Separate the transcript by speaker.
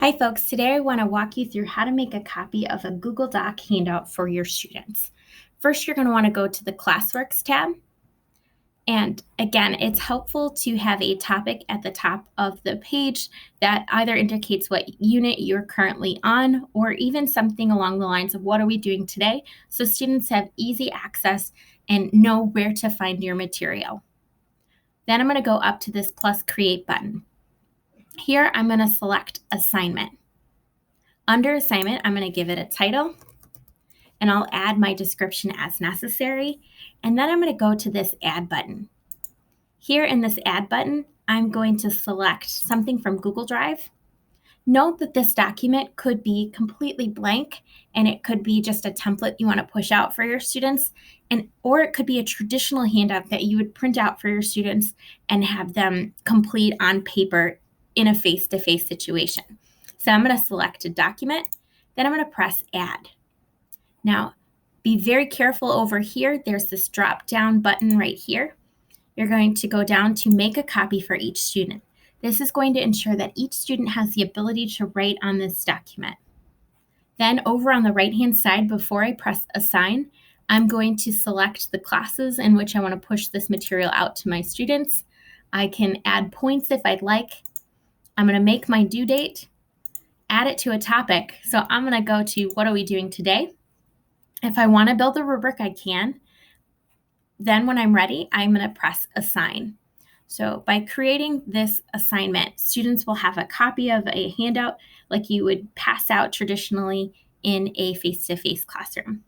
Speaker 1: Hi folks, today I want to walk you through how to make a copy of a Google Doc handout for your students. First, you're going to want to go to the Classworks tab. And again, it's helpful to have a topic at the top of the page that either indicates what unit you're currently on or even something along the lines of what are we doing today, so students have easy access and know where to find your material. Then I'm going to go up to this plus create button. Here, I'm going to select assignment. Under assignment, I'm going to give it a title, and I'll add my description as necessary. And then I'm going to go to this add button. Here in this add button, I'm going to select something from Google Drive. Note that this document could be completely blank, and it could be just a template you want to push out for your students, or it could be a traditional handout that you would print out for your students and have them complete on paper in a face-to-face situation. So I'm going to select a document, then I'm going to press add. Now, be very careful over here. There's this drop-down button right here. You're going to go down to make a copy for each student. This is going to ensure that each student has the ability to write on this document. Then over on the right-hand side, before I press assign, I'm going to select the classes in which I want to push this material out to my students. I can add points if I'd like. I'm going to make my due date, add it to a topic. So I'm going to go to what are we doing today? If I want to build a rubric, I can. Then when I'm ready, I'm going to press assign. So by creating this assignment, students will have a copy of a handout like you would pass out traditionally in a face-to-face classroom.